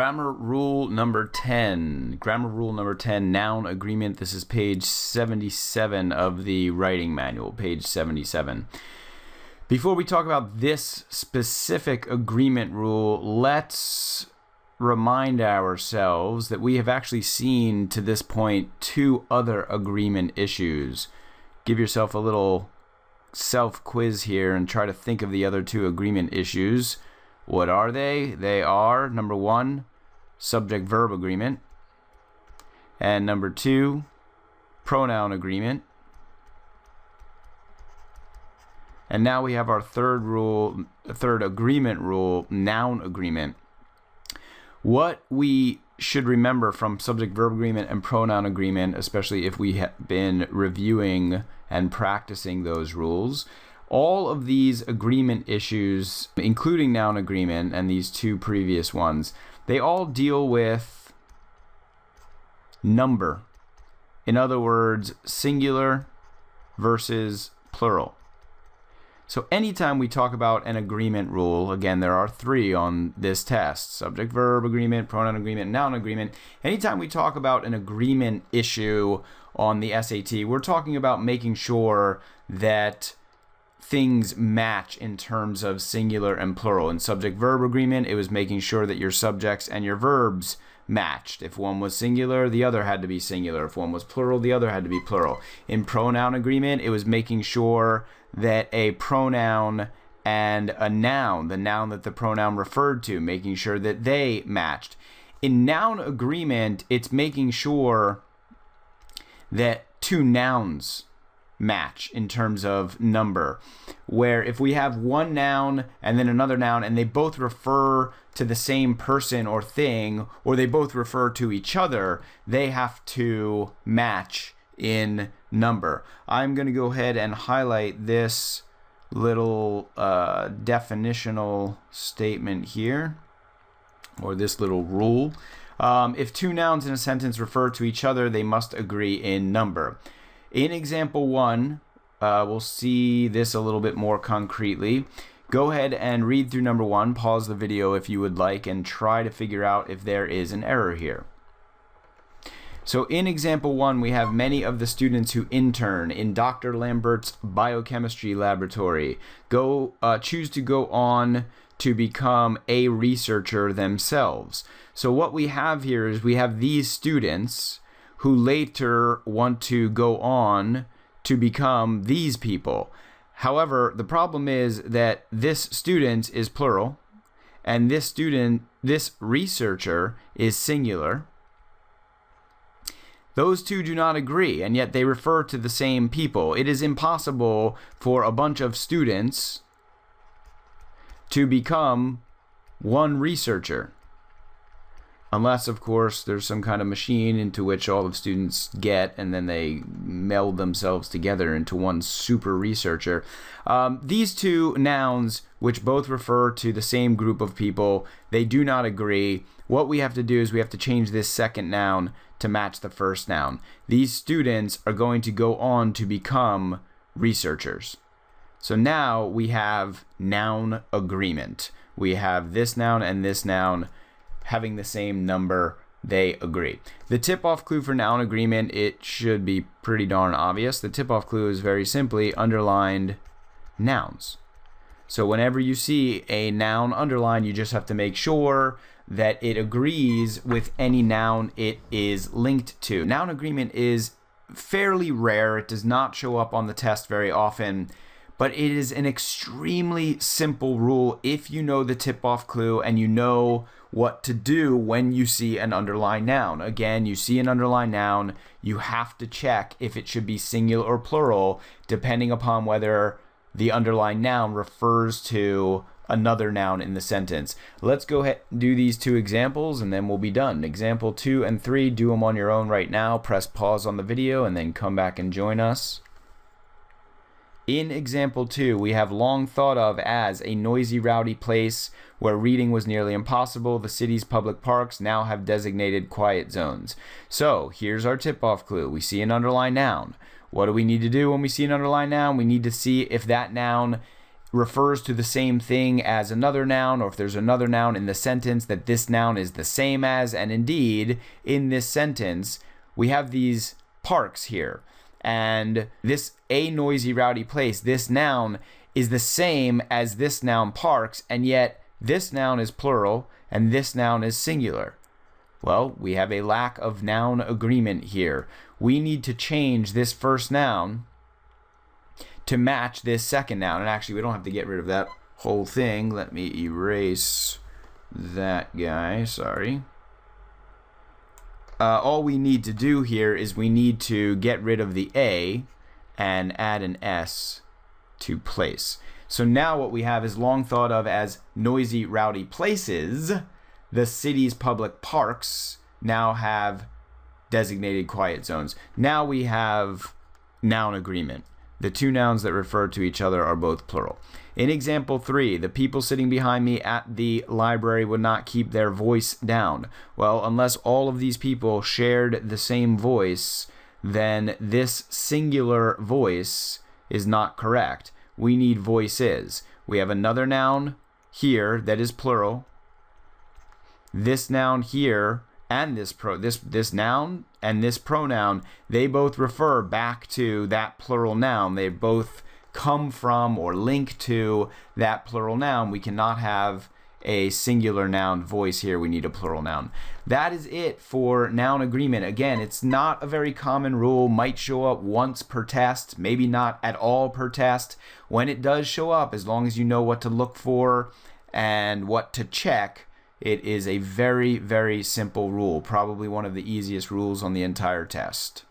Grammar rule number 10. Grammar rule number 10, noun agreement. This is page 77 of the writing manual, page 77. Before we talk about this specific agreement rule, let's remind ourselves that we have actually seen to this point 2 other agreement issues. Give yourself a little self-quiz here and try to think of the other 2 agreement issues. What are they? They are, number 1, subject-verb agreement, and number 2, pronoun agreement. And now we have our third agreement rule, noun agreement. What we should remember from subject-verb agreement and pronoun agreement, especially if we have been reviewing and practicing those rules, all of these agreement issues, including noun agreement and these 2 previous ones, they all deal with number. In other words, singular versus plural. So anytime we talk about an agreement rule, again, there are 3 on this test, subject-verb agreement, pronoun agreement, noun agreement. Anytime we talk about an agreement issue on the SAT, we're talking about making sure that things match in terms of singular and plural. In subject-verb agreement, it was making sure that your subjects and your verbs matched. If one was singular, the other had to be singular. If one was plural, the other had to be plural. In pronoun agreement, it was making sure that a pronoun and a noun, the noun that the pronoun referred to, making sure that they matched. In noun agreement, it's making sure that 2 nouns match in terms of number, where if we have one noun and then another noun and they both refer to the same person or thing, or they both refer to each other, they have to match in number. I'm going to go ahead and highlight this little definitional statement here, or this little rule. If 2 nouns in a sentence refer to each other, they must agree in number. In example 1, we'll see this a little bit more concretely. Go ahead and read through number 1, pause the video if you would like, and try to figure out if there is an error here. So in example 1, we have many of the students who intern in Dr. Lambert's biochemistry laboratory choose to go on to become a researcher themselves. So what we have here is we have these students who later want to go on to become these people. However, the problem is that this student is plural, and this researcher is singular. Those 2 do not agree, and yet they refer to the same people. It is impossible for a bunch of students to become one researcher. Unless, of course, there's some kind of machine into which all the students get, and then they meld themselves together into one super researcher. These 2 nouns, which both refer to the same group of people, they do not agree. What we have to do is we have to change this second noun to match the first noun. These students are going to go on to become researchers. So now we have noun agreement. We have this noun and this noun having the same number, they agree. The tip-off clue for noun agreement, it should be pretty darn obvious. The tip-off clue is very simply underlined nouns. So whenever you see a noun underlined, you just have to make sure that it agrees with any noun it is linked to. Noun agreement is fairly rare. It does not show up on the test very often, but it is an extremely simple rule if you know the tip-off clue and you know what to do when you see an underlined noun. Again, you see an underlined noun, you have to check if it should be singular or plural, depending upon whether the underlined noun refers to another noun in the sentence. Let's go ahead and do these 2 examples and then we'll be done. Example 2 and 3, do them on your own right now. Press pause on the video and then come back and join us. In example 2, we have long thought of as a noisy, rowdy place where reading was nearly impossible. The city's public parks now have designated quiet zones. So here's our tip-off clue. We see an underlined noun. What do we need to do when we see an underlined noun? We need to see if that noun refers to the same thing as another noun, or if there's another noun in the sentence that this noun is the same as. And indeed, in this sentence, we have these parks here. And this a noisy, rowdy place, this noun is the same as this noun parks, and yet this noun is plural and this noun is singular. Well, we have a lack of noun agreement here. We need to change this first noun to match this second noun. And actually, we don't have to get rid of that whole thing. Let me erase that guy. Sorry. All we need to do here is we need to get rid of the A and add an S to place. So now what we have is long thought of as noisy, rowdy places. The city's public parks now have designated quiet zones. Now we have noun agreement. The two nouns that refer to each other are both plural. In example 3, the people sitting behind me at the library would not keep their voice down. Well, unless all of these people shared the same voice, then this singular voice is not correct. We need voices. We have another noun here that is plural. This noun here and this noun and this pronoun, they both refer back to that plural noun. They both come from or link to that plural noun. We cannot have a singular noun voice here. We need a plural noun. That is it for noun agreement. Again, it's not a very common rule. Might show up once per test, maybe not at all per test. When it does show up, as long as you know what to look for and what to check, it is a very, very simple rule. Probably one of the easiest rules on the entire test.